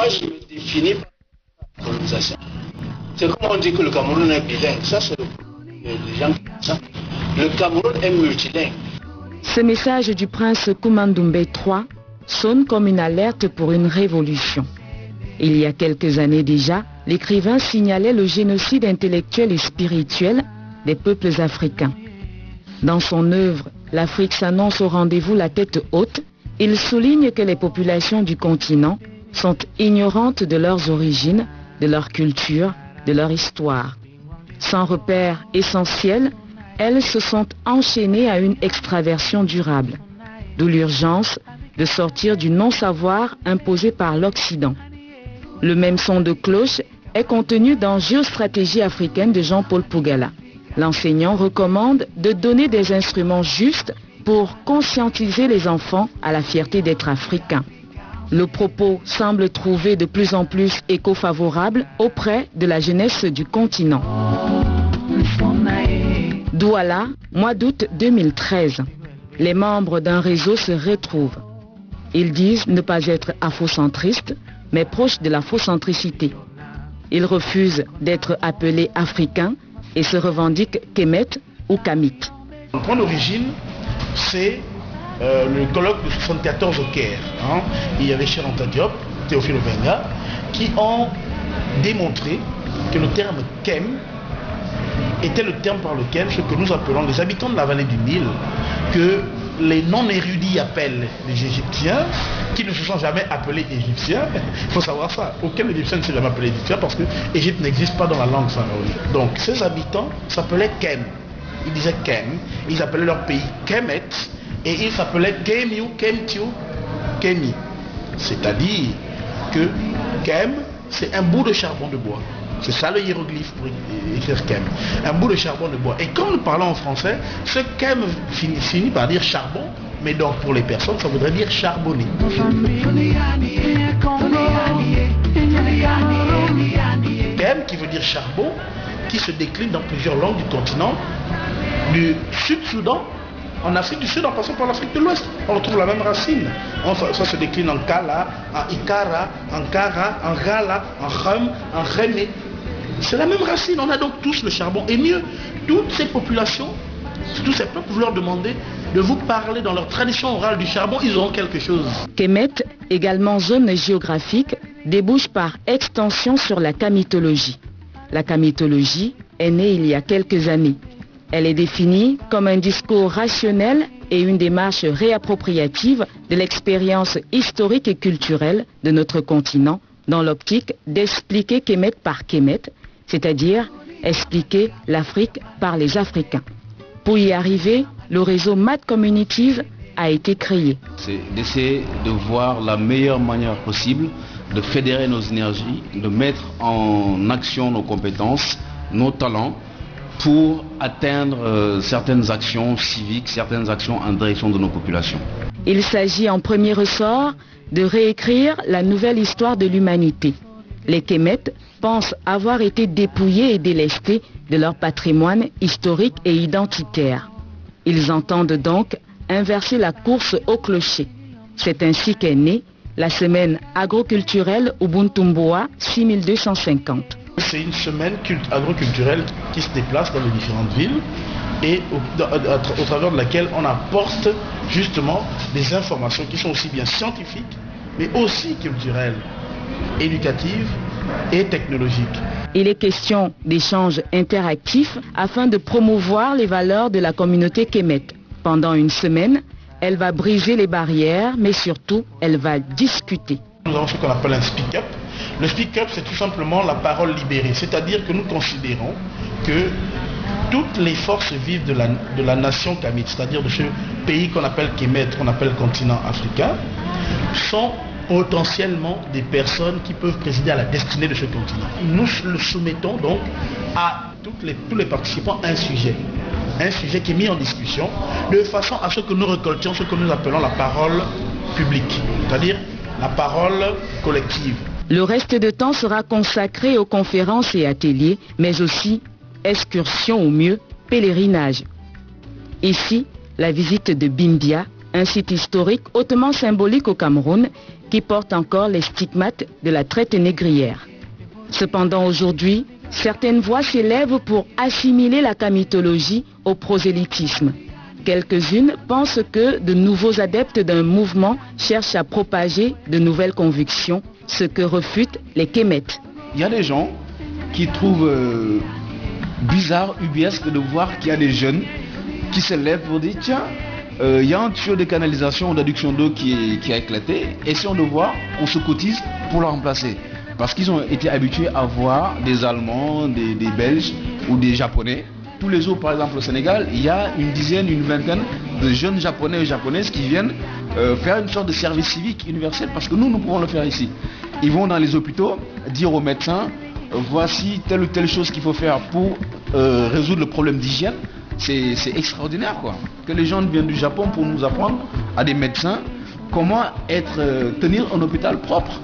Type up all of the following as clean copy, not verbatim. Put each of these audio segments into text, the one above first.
je me définis par la colonisation. C'est comme on dit que le Cameroun est bilingue. Ça, c'est les gens qui disent ça. Le Cameroun est multilingue. Ce message du prince Koumandoumbé III sonne comme une alerte pour une révolution. Il y a quelques années déjà, l'écrivain signalait le génocide intellectuel et spirituel des peuples africains. Dans son œuvre « L'Afrique s'annonce au rendez-vous la tête haute », il souligne que les populations du continent sont ignorantes de leurs origines, de leur culture, de leur histoire. Sans repères essentiels, elles se sont enchaînées à une extraversion durable, d'où l'urgence de sortir du non-savoir imposé par l'Occident. Le même son de cloche est contenu dans Géostratégie africaine de Jean-Paul Pougala. L'enseignant recommande de donner des instruments justes pour conscientiser les enfants à la fierté d'être africains. Le propos semble trouver de plus en plus éco-favorable auprès de la jeunesse du continent. Douala, mois d'août 2013. Les membres d'un réseau se retrouvent. Ils disent ne pas être afrocentristes, mais proches de l'afrocentricité. Ils refusent d'être appelés africains et se revendiquent Kemet ou Kamit. Le point d'origine, c'est le colloque de 1974 au Caire. Il y avait Cheikh Anta Diop, Théophile Obenga, qui ont démontré que le terme Kem était le terme par lequel ce que nous appelons les habitants de la vallée du Nil, que les non-érudits appellent les Égyptiens, qui ne se sont jamais appelés Égyptiens. Il faut savoir ça. Aucun Égyptien ne s'est jamais appelé Égyptien parce que l'Égypte n'existe pas dans la langue pharaonique. Donc ces habitants s'appelaient Kem. Ils disaient Kem. Ils appelaient leur pays Kemet. Et ils s'appelaient Kemiu, Kemtiu, Kemi. C'est-à-dire que Kem, c'est un bout de charbon de bois. C'est ça le hiéroglyphe pour écrire Kem. Un bout de charbon de bois. Et quand nous parlons en français, ce Kem finit par dire charbon, mais donc pour les personnes, ça voudrait dire charbonner. Kem qui veut dire charbon, qui se décline dans plusieurs langues du continent, du Sud-Soudan, en Afrique du Sud, en passant par l'Afrique de l'Ouest. On retrouve la même racine. Ça se décline en Kala, en Ikara, en Kara, en Gala, en Kham, en Khemé. C'est la même racine. On a donc tous le charbon. Et mieux, toutes ces populations, tous ces peuples, vous leur demandez de vous parler dans leur tradition orale du charbon, ils auront quelque chose. Kemet, également zone géographique, débouche par extension sur la kamitologie. La kamitologie est née il y a quelques années. Elle est définie comme un discours rationnel et une démarche réappropriative de l'expérience historique et culturelle de notre continent dans l'optique d'expliquer Kemet par Kemet, c'est-à-dire expliquer l'Afrique par les Africains. Pour y arriver, le réseau Mad Communities a été créé. C'est d'essayer de voir la meilleure manière possible de fédérer nos énergies, de mettre en action nos compétences, nos talents, pour atteindre certaines actions civiques, certaines actions en direction de nos populations. Il s'agit en premier ressort de réécrire la nouvelle histoire de l'humanité. Les Kemet pensent avoir été dépouillés et délestés de leur patrimoine historique et identitaire. Ils entendent donc inverser la course au clocher. C'est ainsi qu'est née la semaine agroculturelle Ubuntu-Mboa 6250. C'est une semaine agroculturelle qui se déplace dans les différentes villes et au travers de laquelle on apporte justement des informations qui sont aussi bien scientifiques mais aussi culturelles, éducatives et technologiques. Il est question d'échanges interactifs afin de promouvoir les valeurs de la communauté Kemet. Pendant une semaine, elle va briser les barrières mais surtout elle va discuter. Nous avons ce qu'on appelle un speak-up. Le speak-up, c'est tout simplement la parole libérée. C'est-à-dire que nous considérons que toutes les forces vives de la nation Kamit, c'est-à-dire de ce pays qu'on appelle Kemet, qu'on appelle continent africain, sont potentiellement des personnes qui peuvent présider à la destinée de ce continent. Nous le soumettons donc à tous les participants un sujet qui est mis en discussion, de façon à ce que nous récoltions ce que nous appelons la parole publique, c'est-à-dire la parole collective. Le reste de temps sera consacré aux conférences et ateliers, mais aussi excursions ou mieux, pèlerinage. Ici, la visite de Bimbia, un site historique hautement symbolique au Cameroun, qui portent encore les stigmates de la traite négrière. Cependant aujourd'hui, certaines voix s'élèvent pour assimiler la kamitologie au prosélytisme. Quelques-unes pensent que de nouveaux adeptes d'un mouvement cherchent à propager de nouvelles convictions, ce que refutent les Kémètes. Il y a des gens qui trouvent bizarre, ubiesque de voir qu'il y a des jeunes qui se lèvent pour dire tiens, il y a un tuyau de canalisation ou d'adduction d'eau qui a éclaté, et si on le voit, on se cotise pour le remplacer. Parce qu'ils ont été habitués à voir des Allemands, des Belges ou des Japonais. Tous les jours, par exemple au Sénégal, il y a une dizaine, une vingtaine de jeunes Japonais et Japonaises qui viennent faire une sorte de service civique universel, parce que nous pouvons le faire ici. Ils vont dans les hôpitaux dire aux médecins voici telle ou telle chose qu'il faut faire pour résoudre le problème d'hygiène. C'est extraordinaire quoi. Que les gens viennent du Japon pour nous apprendre à des médecins comment tenir un hôpital propre.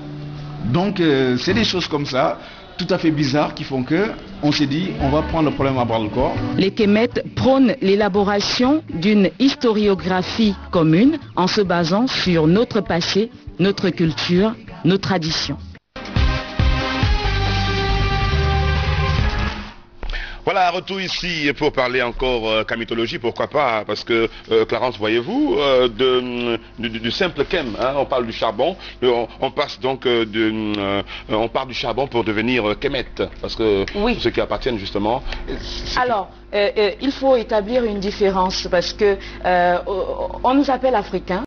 Donc c'est des choses comme ça, tout à fait bizarres, qui font que on s'est dit on va prendre le problème à bras le corps. Les Kémètes prônent l'élaboration d'une historiographie commune en se basant sur notre passé, notre culture, nos traditions. Voilà, retour ici pour parler encore kamitologie, pourquoi pas, parce que Clarence, voyez-vous, du simple kem, hein, on parle du charbon, on passe donc on part du charbon pour devenir kémète, parce que oui, ceux qui appartiennent justement. Alors, il faut établir une différence, parce que on nous appelle Africains.